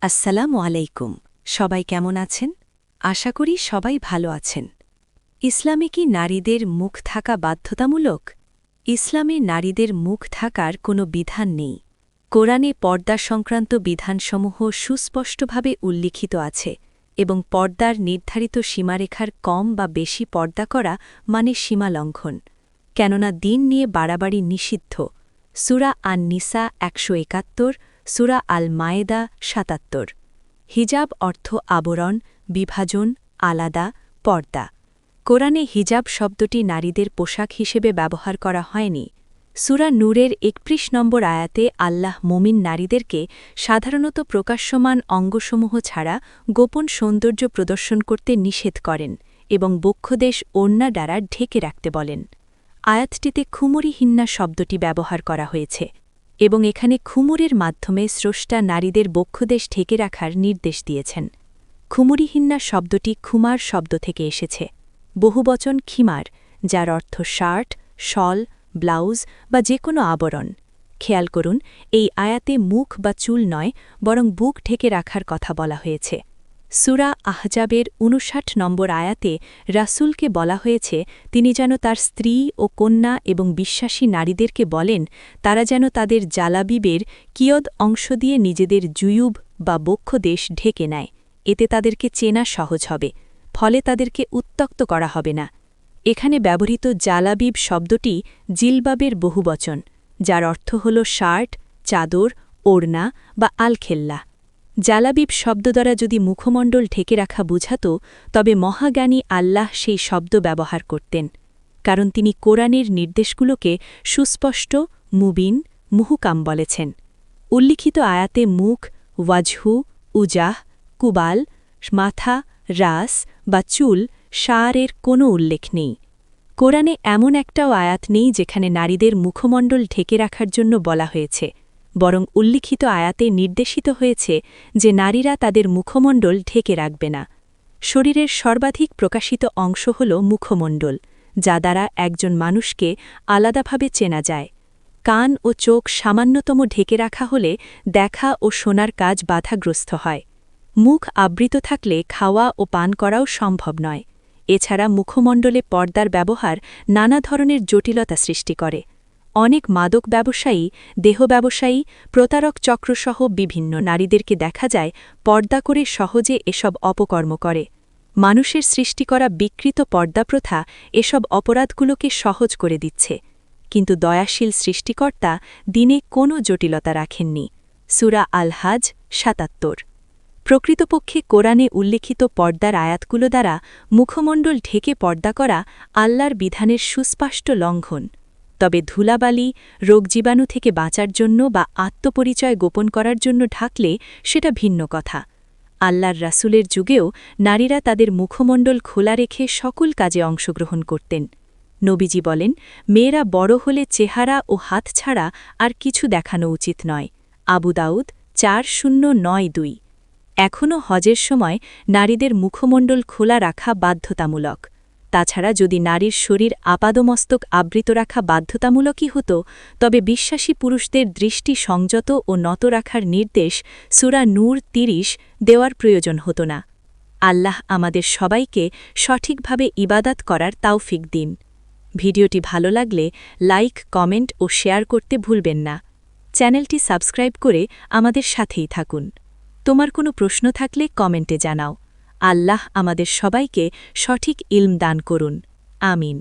আসসালামু আলাইকুম। সবাই কেমন আছেন? আশা করি সবাই ভালো আছেন। ইসলামে কি নারীদের মুখ থাকা বাধ্যতামূলক? ইসলামে নারীদের মুখ থাকার কোনো বিধান নেই। কোরআনে পর্দা সংক্রান্ত বিধানসমূহ সুস্পষ্টভাবে উল্লিখিত আছে এবং পর্দার নির্ধারিত সীমারেখার কম বা বেশি পর্দা করা মানে সীমালঙ্ঘন। কেননা দিন নিয়ে বাড়াবাড়ি নিষিদ্ধ। সূরা আন-নিসা ১৭১, সূরা আল মায়েদা ৭৭। হিজাব অর্থ আবরণ, বিভাজন, আলাদা, পর্দা। কোরআনে হিজাব শব্দটি নারীদের পোশাক হিসেবে ব্যবহার করা হয়নি। সূরা নূরের ৩১ নম্বর আয়াতে আল্লাহ মুমিন নারীদেরকে সাধারণত প্রকাশ্যমান অঙ্গসমূহ ছাড়া গোপন সৌন্দর্য প্রদর্শন করতে নিষেধ করেন এবং বক্ষদেশ ওড়না দ্বারা ঢেকে রাখতে বলেন। আয়াতটিতে খুমুরিহিন্না শব্দটি ব্যবহার করা হয়েছে এবং এখানে খুমুরের মাধ্যমে স্রষ্টা নারীদের বক্ষদেশ ঢেকে রাখার নির্দেশ দিয়েছেন। খুমুরিহিন্না শব্দটি খুমার শব্দ থেকে এসেছে, বহুবচন খিমার, যার অর্থ শার্ট, শল, ব্লাউজ বা যে কোনো আবরণ। খেয়াল করুন, এই আয়াতে মুখ বা চুল নয়, বরং বুক ঢেকে রাখার কথা বলা হয়েছে। সূরা আহজাবের ৫৯ নম্বর আয়াতে রাসূলকে বলা হয়েছে তিনি যেন তার স্ত্রী ও কন্যা এবং বিশ্বাসী নারীদেরকে বলেন তারা যেন তাদের জালাবিবের কিয়দ অংশ দিয়ে নিজেদের জুয়ুব বা বক্ষদেশ ঢেকে নেয়, এতে তাদেরকে চেনা সহজ হবে, ফলে তাদেরকে উত্ত্যক্ত করা হবে না। এখানে ব্যবহৃত জালাবিব শব্দটি জিলবাবের বহুবচন, যার অর্থ হল শার্ট, চাদর, ওড়না বা আলখেল্লা। জালাবিব শব্দ দ্বারা যদি মুখমণ্ডল ঢেকে রাখা বুঝাত, তবে মহাজ্ঞানী আল্লাহ সেই শব্দ ব্যবহার করতেন, কারণ তিনি কোরআনের নির্দেশগুলোকে সুস্পষ্ট, মুবিন, মুহুকাম বলেছেন। উল্লিখিত আয়াতে মুখ, ওয়াজহু, উজাহ, কুবাল, মাথা, রাস বা চুল, শাআরের কোনো উল্লেখ নেই। কোরআনে এমন একটাও আয়াত নেই যেখানে নারীদের মুখমণ্ডল ঢেকে রাখার জন্য বলা হয়েছে, বরং উল্লিখিত আয়াতে নির্দেশিত হয়েছে যে নারীরা তাদের মুখমণ্ডল ঢেকে রাখবে না। শরীরের সর্বাধিক প্রকাশিত অংশ হল মুখমণ্ডল, যা দ্বারা একজন মানুষকে আলাদাভাবে চেনা যায়। কান ও চোখ সামান্যতম ঢেকে রাখা হলে দেখা ও শোনার কাজ বাধাগ্রস্ত হয়। মুখ আবৃত থাকলে খাওয়া ও পান করাও সম্ভব নয়। এছাড়া মুখমণ্ডলে পর্দার ব্যবহার নানা ধরনের জটিলতা সৃষ্টি করে। অনেক মাদক ব্যবসায়ী, দেহ ব্যবসায়ী, প্রতারক চক্রসহ বিভিন্ন নারীদেরকে দেখা যায় পর্দা করে সহজে এসব অপকর্ম করে। মানুষের সৃষ্টি করা বিকৃত পর্দা প্রথা এসব অপরাধগুলোকে সহজ করে দিচ্ছে, কিন্তু দয়াশীল সৃষ্টিকর্তা দিনে কোনো জটিলতা রাখেননি। সূরা আল হাজ ৭৭। প্রকৃতপক্ষে কোরআনে উল্লিখিত পর্দার আয়াতগুলো দ্বারা মুখমণ্ডল ঢেকে পর্দা করা আল্লাহর বিধানের সুস্পষ্ট লঙ্ঘন। তবে ধুলাবালি, রোগজীবাণু থেকে বাঁচার জন্য বা আত্মপরিচয় গোপন করার জন্য ঢাকলে সেটা ভিন্ন কথা। আল্লাহর রাসূলের যুগেও নারীরা তাদের মুখমণ্ডল খোলা রেখে সকল কাজে অংশগ্রহণ করতেন। নবীজি বলেন, মেয়েরা বড় হলে চেহারা ও হাত ছাড়া আর কিছু দেখানো উচিত নয়। আবু দাউদ ৪০৯২। এখনও হজের সময় নারীদের মুখমণ্ডল খোলা রাখা বাধ্যতামূলক। তাছাড়া যদি নারীর শরীর আপাদমস্তক আবৃত রাখা বাধ্যতামূলকই হতো, তবে বিশ্বাসী পুরুষদের দৃষ্টি সংযত ও নত রাখার নির্দেশ সূরা নূর ৩০ দেওয়ার প্রয়োজন হতো না। আল্লাহ আমাদের সবাইকে সঠিকভাবে ইবাদাত করার তাওফিক দিন। ভিডিওটি ভালো লাগলে লাইক, কমেন্ট ও শেয়ার করতে ভুলবেন না। চ্যানেলটি সাবস্ক্রাইব করে আমাদের সাথেই থাকুন। তোমার কোনো প্রশ্ন থাকলে কমেন্টে জানাও। আল্লাহ আমাদের সবাইকে সঠিক ইলম দান করুন। আমিন।